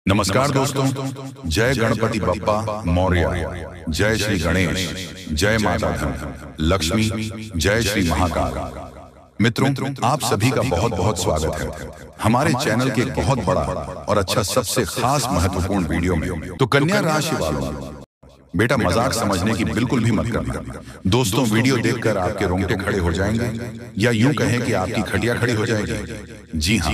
नमस्कार दोस्तों, जय गणपति बप्पा मौर्य, जय श्री गणेश, जय माता धन लक्ष्मी, जय श्री महाकाल। मित्रों, आप सभी का बहुत बहुत स्वागत है हमारे चैनल के एक बहुत बड़ा और अच्छा सबसे खास महत्वपूर्ण वीडियो में। तो कन्या राशि वालों, बेटा मजाक समझने की बिल्कुल भी मत करना। दोस्तों, वीडियो देखकर आपके रोंगटे खड़े हो जाएंगे या यूं कहें कि आपकी खटिया खड़ी हो जाएगी। जी हाँ,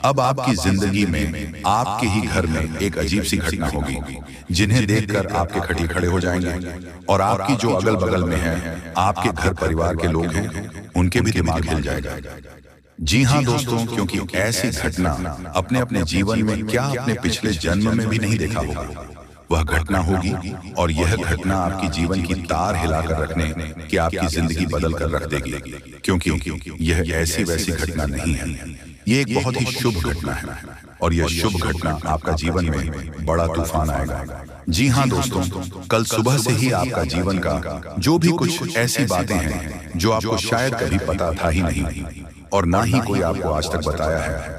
अब आपकी जिंदगी में आपके ही घर में एक अजीब सी घटना होगी जिन्हें देखकर आपके खटिए खड़े हो जाएंगे और आपकी जो अगल बगल में है, आपके घर परिवार के लोग हैं, उनके भी दिमाग हिल जाएगा। जी हाँ दोस्तों, क्योंकि ऐसी घटना अपने अपने जीवन में क्या अपने पिछले जन्म में भी नहीं देखा होगा, वह घटना होगी। और यह घटना आपकी जीवन की तार हिलाकर रखने कि आपकी जिंदगी बदल कर रख देगी, क्योंकि यह ऐसी वैसी घटना नहीं है। ये एक बहुत ही शुभ घटना है और यह शुभ घटना आपका जीवन में बड़ा तूफान आएगा। जी हाँ दोस्तों, कल सुबह से ही आपका जीवन का जो भी कुछ ऐसी बातें हैं जो आपको शायद कभी पता था ही नहीं और ना ही कोई आपको आज तक बताया है।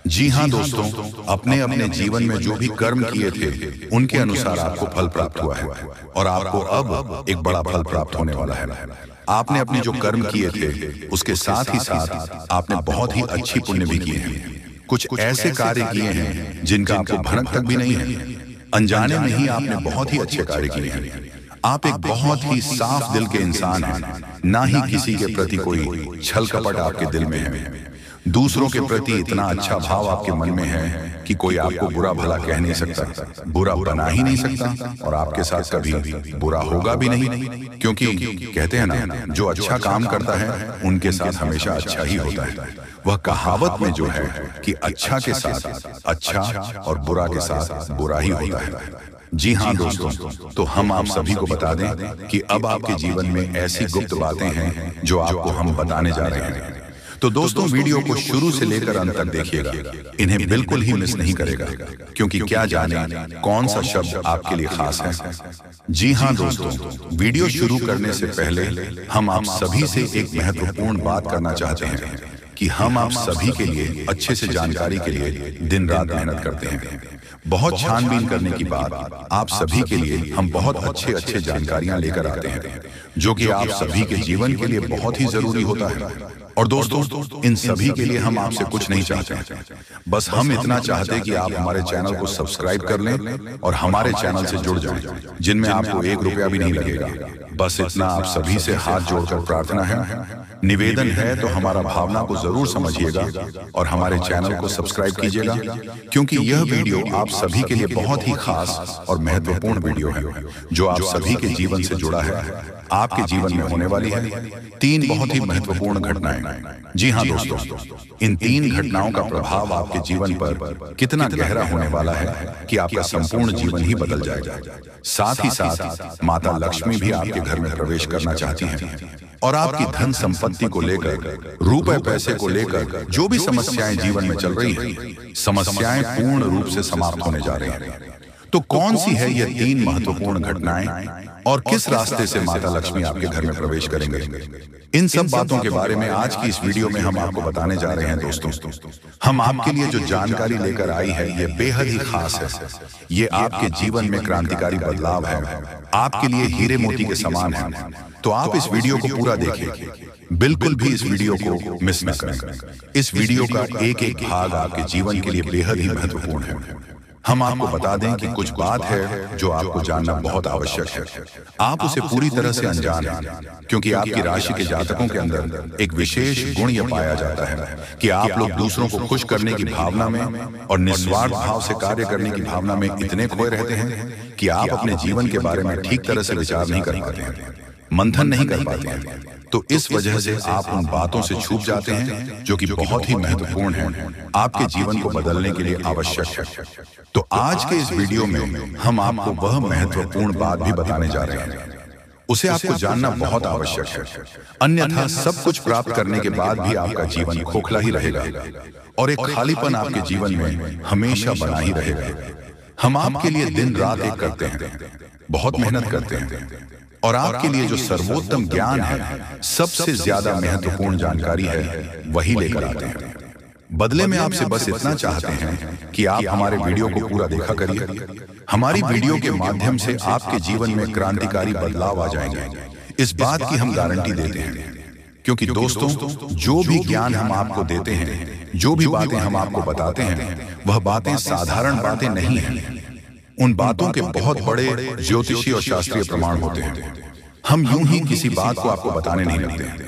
जी हाँ दोस्तों, अपने अपने जीवन में जो भी कर्म किए थे उनके अनुसार आपको फल प्राप्त हुआ है और आपको अब एक बड़ा फल प्राप्त होने वाला है। आपने अपने जो कर्म किए थे उसके साथ ही साथ आपने बहुत ही अच्छी पुण्य भी किए हैं। कुछ ऐसे कार्य किए हैं जिनका आपको भनक तक भी नहीं है। अनजाने में ही आपने बहुत ही अच्छे कार्य किए हैं। आप एक बहुत ही साफ दिल के इंसान हैं, ना ही किसी के प्रति कोई छल कपट आपके दिल में है। दूसरों के प्रति इतना अच्छा भाव आपके मन में है कि कोई आपको बुरा भला कह नहीं सकता, बुरा बना ही नहीं सकता और आपके साथ कभी बुरा होगा भी नहीं, क्योंकि कहते हैं ना, जो अच्छा काम करता है उनके साथ हमेशा अच्छा ही होता है। वह कहावत में जो है कि अच्छा के साथ अच्छा और बुरा के साथ बुरा ही होता है। जी हाँ दोस्तों, तो हम आप सभी को बता दें कि अब आपके जीवन में ऐसी गुप्त बातें हैं जो आपको हम बताने जा रहे हैं। तो दोस्तों, वीडियो को शुरू से लेकर अंत तक देखिएगा, इन्हें बिल्कुल ही मिस नहीं करेगा, क्योंकि क्या जाने कौन सा शब्द आपके लिए खास है। जी हाँ दोस्तों, वीडियो शुरू करने से पहले हम आप सभी से एक महत्वपूर्ण बात करना चाहते हैं कि हम आप सभी के लिए अच्छे से जानकारी के लिए दिन रात मेहनत करते हैं। बहुत छानबीन करने के बाद आप सभी के लिए हम बहुत अच्छे अच्छे जानकारियां लेकर आते हैं जो कि आप सभी के जीवन के लिए बहुत ही जरूरी होता है। और दोस्तों, इन सभी के लिए हम आपसे कुछ नहीं चाहते, बस हम इतना चाहते हैं कि आप हमारे चैनल को सब्सक्राइब कर लें और हमारे चैनल से जुड़ जाएं, जिनमें आपको एक रुपया भी नहीं लगेगा। बस इतना आप सभी से हाथ जोड़कर प्रार्थना है, निवेदन है, तो हमारा भावना को जरूर समझिएगा और हमारे चैनल को सब्सक्राइब कीजिएगा, क्योंकि यह वीडियो आप सभी के लिए बहुत ही खास और महत्वपूर्ण वीडियो है जो आप सभी के जीवन से जुड़ा है। आपके जीवन में होने वाली है 3 बहुत ही महत्वपूर्ण घटनाएं। जी हाँ दोस्तों, इन 3 घटनाओं का प्रभाव आपके जीवन पर कितना गहरा होने वाला है कि आपका संपूर्ण जीवन ही बदल जाएगा। साथ ही साथ माता लक्ष्मी भी आपके घर में प्रवेश करना चाहती हैं और आपकी धन संपत्ति को लेकर, रुपए पैसे को लेकर जो भी समस्याएं जीवन में चल रही हैं, समस्याएं पूर्ण रूप से समाप्त होने जा रही हैं। तो कौन सी है ये 3 महत्वपूर्ण घटनाएं और किस रास्ते से माता लक्ष्मी आपके घर में प्रवेश करेंगे, इन सब बातों के बारे में आज की इस वीडियो में हम आपको बताने जा रहे हैं। दोस्तों, हम आपके लिए जो जानकारी लेकर आई है ये बेहद ही खास है। ये आपके जीवन में क्रांतिकारी बदलाव है, आपके लिए हीरे मोती के समान है। तो आप इस वीडियो को पूरा देखिए, बिल्कुल भी इस वीडियो को मिस न करें। इस वीडियो का एक एक भाग आपके जीवन के लिए बेहद ही महत्वपूर्ण है। हम आपको बता दें कि कुछ बात है जो आपको जानना बहुत आवश्यक है। आप उसे पूरी तरह से अनजान हैं, क्योंकि आपकी राशि के जातकों के अंदर एक विशेष गुण यह पाया जाता है कि आप लोग दूसरों को खुश करने की भावना में और निस्वार्थ भाव से कार्य करने की भावना में इतने खोए रहते हैं कि आप अपने जीवन के बारे में ठीक तरह से विचार नहीं कर पाते हैं, मंथन नहीं कर पाते हैं। तो इस वजह से आप उन बातों से छूट जाते हैं जो कि बहुत ही महत्वपूर्ण है, आपके जीवन को बदलने के लिए आवश्यक है। तो आज के इस वीडियो में हम आपको वह महत्वपूर्ण बात भी बताने जा रहे हैं, उसे आपको जानना बहुत आवश्यक है। अन्यथा सब कुछ प्राप्त करने के बाद भी आपका जीवन खोखला ही रहेगा और एक खालीपन आपके जीवन में हमेशा बना ही रहेगा। हम आपके लिए दिन रात एक करते हैं, बहुत मेहनत करते हैं और आपके लिए जो सर्वोत्तम ज्ञान है, सबसे ज्यादा महत्वपूर्ण जानकारी है, वही लेकर आते हैं। बदले में आपसे बस इतना चाहते हैं कि आप हमारे वीडियो को पूरा देखा करिए। हमारी वीडियो के माध्यम से आपके जीवन में क्रांतिकारी बदलाव आ जाएंगे, इस बात की हम गारंटी देते हैं। क्योंकि दोस्तों, जो भी ज्ञान हम आपको देते हैं, जो भी बातें हम आपको बताते हैं, वह बातें साधारण बातें नहीं हैं। उन बातों के बहुत बड़े ज्योतिषी और शास्त्रीय प्रमाण होते हैं। हम यूं ही किसी बात को आपको बताने नहीं लगते।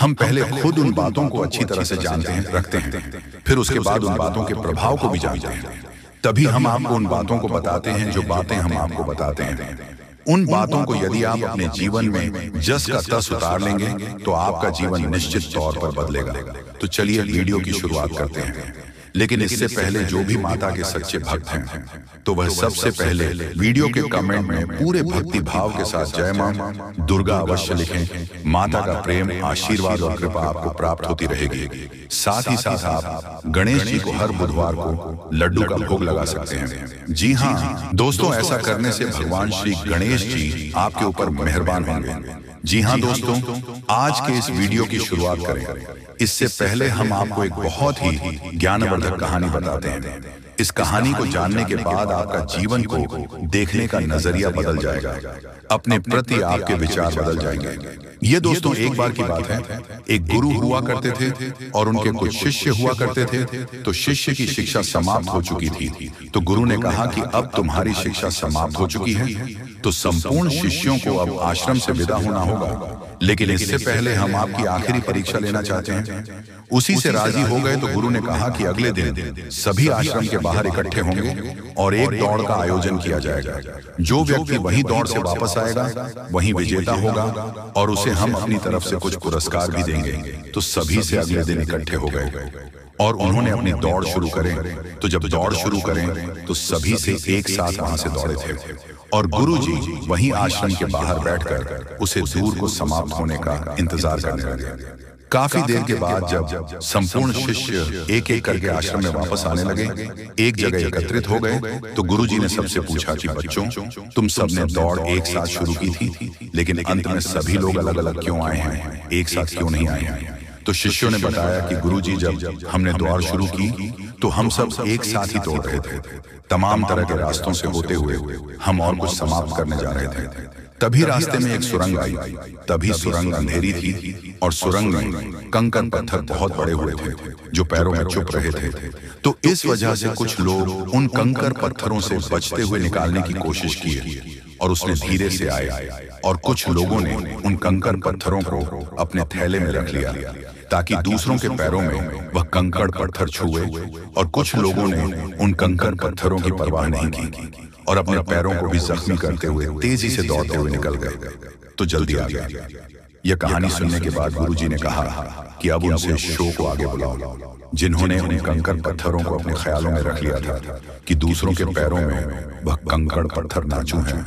हम पहले खुद उन बातों को अच्छी तरह से जानते हैं, रखते हैं, फिर उसके बाद उन बातों के प्रभाव को भी जानते हैं। तभी हम आपको उन बातों को बताते हैं जो बातें हम आपको बताते हैं। उन बातों को यदि आप अपने जीवन में जस का तस उतार लेंगे तो आपका जीवन निश्चित तौर पर बदलेगा। तो चलिए वीडियो की शुरुआत करते हैं। लेकिन इससे पहले जो भी माता के सच्चे भक्त हैं, तो वह सबसे पहले वीडियो के कमेंट में पूरे भक्ति भाव के साथ जय मां दुर्गा अवश्य लिखें। माता का प्रेम, आशीर्वाद और कृपा आपको प्राप्त होती रहेगी। साथ ही साथ आप गणेश जी को हर बुधवार को लड्डू का भोग लगा सकते हैं। जी हाँ दोस्तों, ऐसा करने से भगवान श्री गणेश जी आपके ऊपर मेहरबान होंगे। जी हाँ दोस्तों, आज के इस वीडियो की शुरुआत करें। इससे पहले हम आपको एक बहुत ही ज्ञानवर्धक कहानी बताते हैं। इस कहानी को जानने के बाद आपका जीवन को देखने का नजरिया बदल जाएगा, अपने प्रति आपके विचार बदल जाएंगे। ये दोस्तों एक बार की बात है, एक गुरु हुआ करते थे और उनके कुछ शिष्य हुआ करते थे। तो शिष्य की शिक्षा समाप्त हो चुकी थी, तो गुरु ने कहा कि अब तुम्हारी शिक्षा समाप्त हो चुकी है, तो संपूर्ण शिष्यों को अब आश्रम से विदा होना होगा। लेकिन इससे पहले हम आपकी आखिरी परीक्षा लेना चाहते हैं। उसी से राजी हो गए तो गुरु ने कहा कि अगले दिन सभी आश्रम के बाहर इकट्ठे होंगे और एक दौड़ का आयोजन किया जाएगा। जो व्यक्ति वही दौड़ से वापस आएगा वही विजेता होगा और उसे हम अपनी तरफ से कुछ पुरस्कार भी देंगे। तो सभी से अगले दिन इकट्ठे हो गए और उन्होंने अपनी दौड़ शुरू करें। तो जब दौड़ शुरू करें तो सभी से एक साथ वहां से दौड़े थे और गुरुजी वहीं आश्रम के बाहर बैठकर उसे दूर को समाप्त होने का इंतजार करने लगे। काफी देर के बाद जब संपूर्ण शिष्य एक एक करके आश्रम में वापस आने लगे, एक जगह एकत्रित हो गए, तो गुरुजी ने सबसे पूछा कि बच्चों, तुम सबने दौड़ एक साथ शुरू की थी, लेकिन अंत में सभी लोग अलग अलग क्यों आए हैं, एक साथ क्यों नहीं आए हैं? तो शिष्यों ने बताया कि गुरुजी, जब हमने दौड़ शुरू की तो हम सब एक साथ ही दौड़ रहे थे। तमाम तरह के रास्तों से होते हुए हम और कुछ समाप्त करने जा रहे थे। तभी रास्ते में एक सुरंग आई। तभी सुरंग अंधेरी थी और सुरंग में कंकड़ पत्थर बहुत बड़े हुए थे जो पैरों में चुभ रहे थे। तो इस वजह से कुछ लोग उन कंकड़ पत्थरों से बचते हुए निकालने की कोशिश की और उसने धीरे से आए और कुछ लोगों ने उन कंकड़ पत्थरों को अपने थैले में रख लिया ताकि दूसरों के पैरों में वह कंकड़ पत्थर छुए। और कुछ लोगों ने उन कंकड़ पत्थरों की परवाह नहीं की और अपने पैरों को भी जख्मी करते हुए तेजी से दौड़ते हुए निकल गए। तो जल्दी आ गया। यह कहानी सुनने के बाद गुरुजी ने कहा कि अब उनसे शो को आगे बुलाओ, जिन्होंने उन कंकड़ पत्थरों को अपने ख्यालों में रख लिया था कि दूसरों के पैरों में वह कंकड़ पत्थर नाचू हैं।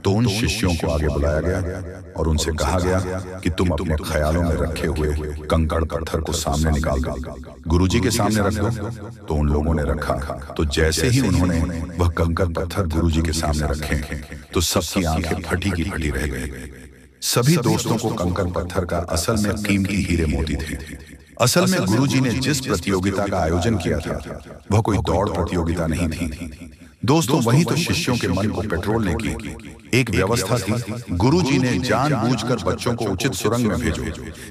तो उन शिष्यों को आगे बुलाया गया और उनसे कहा गया कि तुम अपने ख्यालों में रखे हुए कंकड़ पत्थर को सामने निकाल दो, गुरुजी के सामने रख दो। तो उन लोगों ने रखा। तो जैसे ही उन्होंने वह कंकड़ पत्थर गुरुजी के सामने रखे तो सबकी आंखें फटी की फटी रह गई। सभी दोस्तों को कंकड़ पत्थर का असल में कीमती हीरे मोती थे। असल में गुरुजी ने जिस प्रतियोगिता का आयोजन किया था वह कोई दौड़ प्रतियोगिता नहीं थी दोस्तों, वही तो शिष्यों के मन को पेट्रोलने की एक व्यवस्था थी। गुरुजी ने जानबूझकर बच्चों को उचित सुरंग में भेजो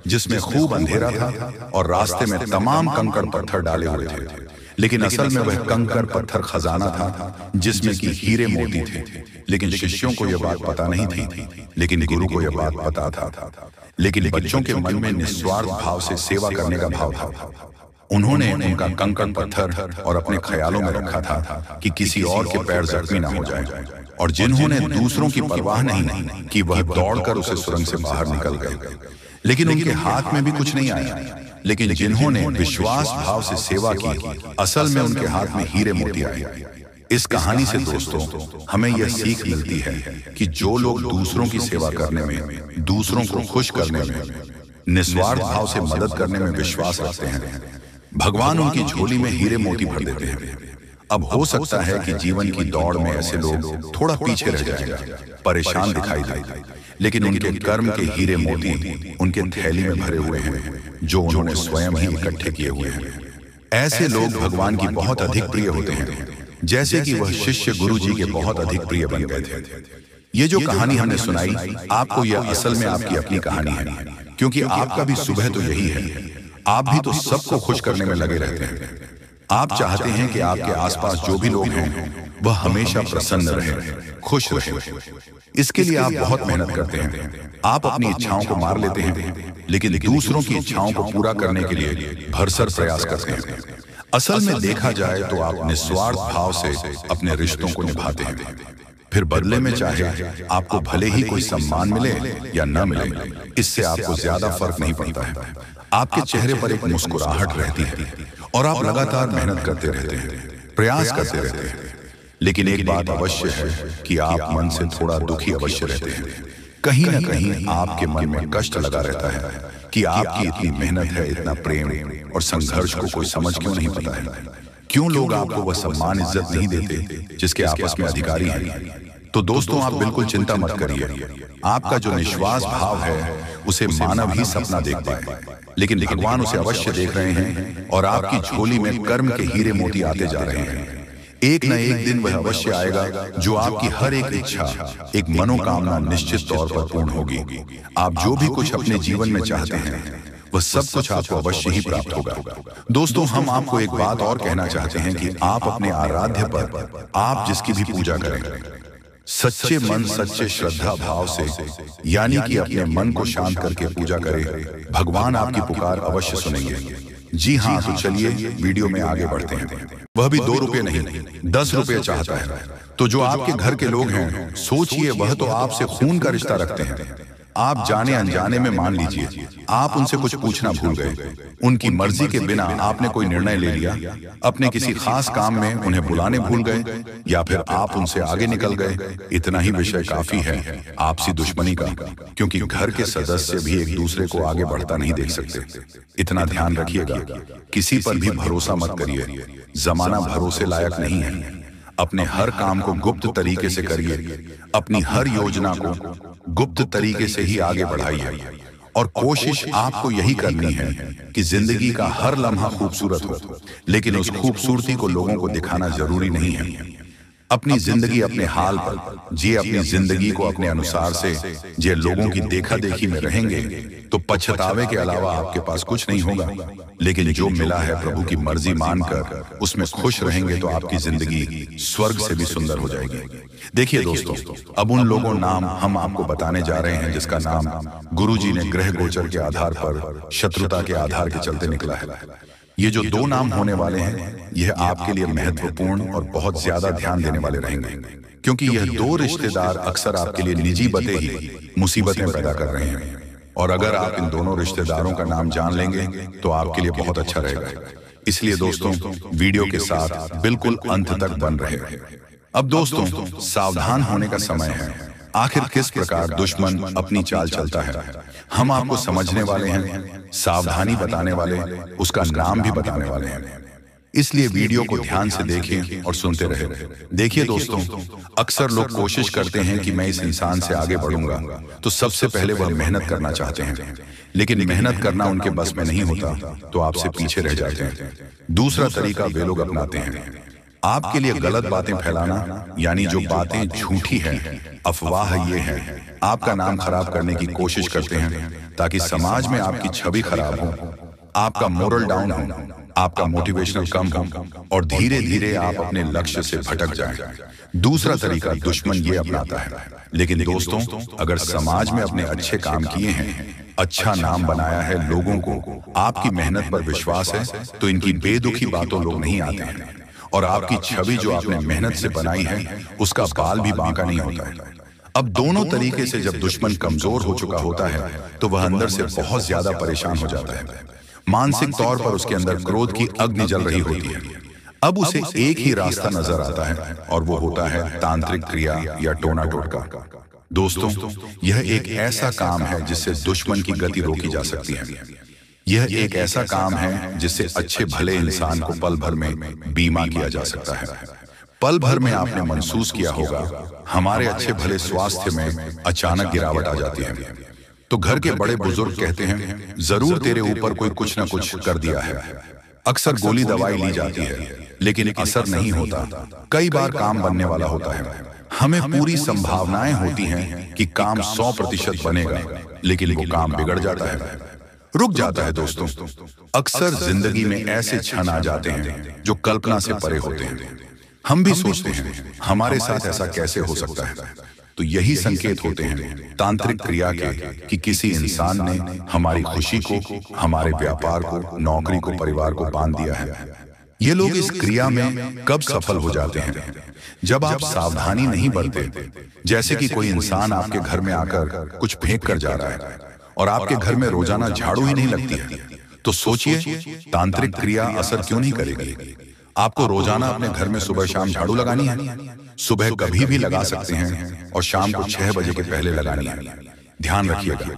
जिसमें खूब अंधेरा था और रास्ते में तमाम कंकड़ पत्थर डाले हुए थे। लेकिन असल में वह कंकड़ पत्थर खजाना था जिसमें कि हीरे मोती थे। लेकिन शिष्यों को यह बात पता नहीं थी, लेकिन गुरु को यह बात पता था। लेकिन बच्चों के मन में निस्वार्थ भाव से सेवा करने का भाव था। उन्होंने उनका कंकड़ पत्थर और अपने ख्यालों में रखा था कि किसी और के पैर जख्मी ना हो जाए। और जिन्होंने दूसरों की परवाह नहीं की वह दौड़कर उसे सुरंग से बाहर निकल गए, लेकिन उनके हाथ में भी कुछ नहीं आया। लेकिन जिन्होंने विश्वास भाव से सेवा की असल में उनके हाथ में हीरे मोती आए। इस कहानी से दोस्तों हमें यह सीख मिलती है कि जो लोग दूसरों की सेवा करने में, दूसरों को खुश करने में, निस्वार्थ भाव से मदद करने में विश्वास रखते हैं, भगवान उनकी झोली में हीरे मोती भर देते हैं। अब हो सकता है कि जीवन की दौड़ में ऐसे लोग थोड़ा पीछे रह जाएं, परेशान दिखाई दें, लेकिन उनके कर्म के हीरे मोती उनके थैली में भरे हुए हैं जो उन्होंने स्वयं ही इकट्ठे किए हुए हैं। ऐसे लोग भगवान की बहुत अधिक प्रिय होते हैं, जैसे कि वह शिष्य गुरु जी के बहुत अधिक प्रिय बन गए थे। ये जो कहानी हमने सुनाई आपको, यह असल में आपकी अपनी कहानी है, क्योंकि आपका भी सुबह तो यही है। आप भी तो सबको खुश करने में लगे रहते हैं। आप चाहते हैं कि आपके आसपास जो भी लोग हैं वह हमेशा प्रसन्न रहे, खुश रहे। इसके लिए आप बहुत मेहनत करते हैं। आप अपनी इच्छाओं को मार लेते हैं, लेकिन दूसरों की इच्छाओं को पूरा करने के लिए भरसक प्रयास करते हैं। असल में देखा जाए तो आप निस्वार्थ भाव से अपने रिश्तों को निभाते हैं। फिर बदले में चाहे आपको भले ही कोई सम्मान मिले या न मिले, इससे आपको ज्यादा फर्क नहीं पड़ता है। आपके चेहरे पर एक मुस्कुराहट रहती है और आप लगातार मेहनत करते रहते हैं, प्रयास करते रहते हैं। लेकिन एक बात अवश्य है कि आप मन से थोड़ा दुखी अवश्य रहते हैं। कहीं ना कहीं आपके मन में कष्ट लगा रहता है कि आपकी इतनी मेहनत है, इतना प्रेम और संघर्ष को कोई समझ क्यों नहीं पाता है। क्यों लोग आपको वह सम्मान इज्जत नहीं देते जिसके आपस में अधिकारी हैं। तो दोस्तों, आप बिल्कुल चिंता मत करिए। आपका जो निश्वास भाव है उसे मानव ही सपना देख पाए, लेकिन भगवान उसे अवश्य देख रहे हैं और आपकी झोली में कर्म के हीरे मोती आते जा रहे हैं। एक न एक दिन वह अवश्य आएगा जो आपकी हर एक इच्छा, एक मनोकामना निश्चित तौर पर पूर्ण होगी। आप जो भी कुछ अपने जीवन में चाहते हैं वह सब कुछ आपको अवश्य ही प्राप्त होगा। दोस्तों, हम आपको एक बात और कहना चाहते हैं कि आप अपने आराध्य पर आप जिसकी भी पूजा करें, सच्चे मन सच्चे श्रद्धा भाव से, यानी कि अपने मन को शांत करके पूजा करें, भगवान आपकी पुकार अवश्य सुनेंगे। जी हाँ, तो चलिए वीडियो में आगे बढ़ते हैं। वह भी 2 रुपये नहीं, 10 रुपये चाहता है। तो जो आपके घर के लोग हैं, सोचिए, वह तो आपसे खून का रिश्ता रखते हैं। आप जाने अनजाने में मान लीजिए आप उनसे कुछ पूछना भूल गए, उनकी मर्जी के बिना आपने कोई निर्णय ले लिया, अपने किसी खास काम में उन्हें बुलाने भूल गए, या फिर आप उनसे आगे निकल गए। इतना ही विषय काफी है आपसी दुश्मनी का, क्योंकि घर के सदस्य भी एक दूसरे को आगे बढ़ता नहीं देख सकते। इतना ध्यान रखिएगा, किसी पर भी भरोसा मत करिए। जमाना भरोसे लायक नहीं है। अपने हर काम को गुप्त तरीके से करिए, अपनी हर योजना को गुप्त तरीके से ही आगे बढ़ाइए, और कोशिश आपको यही करनी है कि जिंदगी का हर लम्हा खूबसूरत हो, लेकिन उस खूबसूरती को लोगों को दिखाना जरूरी नहीं है। अपनी जिंदगी अपने हाल पर जिए, अपनी जिंदगी को अपने अनुसार से जे लोगों की देखा देखी में रहेंगे तो पछतावे के अलावा आपके पास कुछ नहीं होगा। लेकिन जो मिला है प्रभु की मर्जी मानकर उसमें खुश रहेंगे तो आपकी जिंदगी स्वर्ग से भी सुंदर हो जाएगी। देखिए दोस्तों, अब उन लोगों नाम हम आपको बताने जा रहे हैं जिसका नाम गुरु जी ने ग्रह गोचर के आधार पर, शत्रुता के आधार के चलते निकला है। ये जो 2 नाम होने वाले हैं, यह आपके लिए महत्वपूर्ण और बहुत ज्यादा ध्यान देने वाले रहेंगे, क्योंकि यह 2 रिश्तेदार अक्सर आपके लिए निजी बातें ही मुसीबतें पैदा कर रहे हैं। और अगर आप इन दोनों रिश्तेदारों का नाम जान लेंगे तो आपके लिए बहुत अच्छा रहेगा। इसलिए दोस्तों, वीडियो के साथ बिल्कुल अंत तक बन रहे। अब दोस्तों, सावधान होने का समय है। आखिर किस प्रकार दुश्मन अपनी चाल चलता है हम आपको समझने वाले हैं, सावधानी बताने वाले, उसका नाम भी बताने वाले हैं। इसलिए वीडियो को ध्यान से देखें और सुनते रहे। देखिए दोस्तों, अक्सर लोग कोशिश करते हैं कि मैं इस इंसान से आगे बढ़ूंगा, तो सबसे पहले वह मेहनत करना चाहते हैं, लेकिन मेहनत करना उनके बस में नहीं होता तो आपसे पीछे रह जाते हैं। दूसरा तरीका वे लोग अपनाते हैं, आपके लिए गलत बातें फैलाना, यानी जो बातें झूठी हैं, अफवाह ये है, आपका नाम खराब करने की कोशिश करते हैं ताकि समाज में आपकी छवि खराब हो, आपका मोरल डाउन हो, आपका मोटिवेशनल कम हो और धीरे धीरे आप अपने लक्ष्य से भटक जाएं। दूसरा तरीका दुश्मन ये अपनाता है। लेकिन दोस्तों, अगर समाज में अपने अच्छे काम किए हैं, अच्छा नाम बनाया है, लोगों को आपकी मेहनत पर विश्वास है, तो इनकी बेदुखी बातों लोग नहीं आते हैं और आपकी छवि जो आपने मेहनत से बनाई है उसका बाल भी बांका नहीं होता है। अब दोनों तरीके से जब दुश्मन कमजोर हो चुका होता है तो वह अंदर से बहुत ज्यादा परेशान हो जाता है। मानसिक तौर पर उसके अंदर क्रोध की अग्नि जल रही होती है। अब उसे एक ही रास्ता नजर आता है और वो होता है तांत्रिक क्रिया या टोना टोटका। दोस्तों, यह एक ऐसा काम है जिससे दुश्मन की गति रोकी जा सकती है। यह एक ऐसा काम है जिससे अच्छे भले इंसान को पल भर में बीमा किया जा सकता है। पल भर में आपने महसूस किया होगा, हमारे अच्छे भले स्वास्थ्य में अचानक गिरावट आ जाती है तो घर के बड़े बुजुर्ग कहते हैं, जरूर तेरे ऊपर कोई कुछ ना कुछ कर दिया है। अक्सर गोली दवाई ली जाती है लेकिन असर नहीं होता। कई बार काम बनने वाला होता है, हमें पूरी संभावनाएं होती हैं कि काम 100% बनेगा, लेकिन वो काम बिगड़ जाता है, रुक जाता है। दोस्तों, अक्सर जिंदगी में ऐसे क्षण आ जाते हैं जो कल्पना से परे होते हैं। हम भी सोचते हैं हमारे साथ ऐसा कैसे हो सकता है। तो यही संकेत होते हैं तांत्रिक क्रिया के कि किसी इंसान ने हमारी खुशी को, हमारे व्यापार को, नौकरी को, परिवार को बांध दिया है। ये लोग इस क्रिया में कब सफल हो जाते हैं? जब आप सावधानी नहीं बरते। जैसे कि कोई इंसान आपके घर में आकर कुछ फेंक कर जा रहा है और आपके घर में रोजाना झाड़ू ही नहीं लगती है, तो सोचिए तांत्रिक क्रिया असर क्यों नहीं करेगी। आपको रोजाना अपने घर में सुबह शाम झाड़ू लगानी है। सुबह कभी भी लगा सकते हैं और शाम को 6 बजे के पहले लगानी है। ध्यान रखिएगा,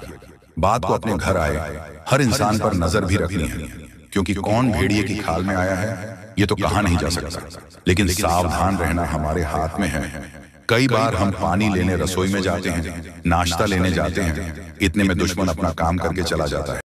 बात को अपने घर आए हर इंसान पर नजर भी रखनी है, क्योंकि कौन भेड़िए की खाल में आया है ये तो कहा नहीं जा सकता, लेकिन सावधान रहना हमारे हाथ में है। कई बार हम पानी लेने रसोई में जाते हैं, नाश्ता लेने जाते हैं, इतने में दुश्मन अपना काम करके चला जाता है।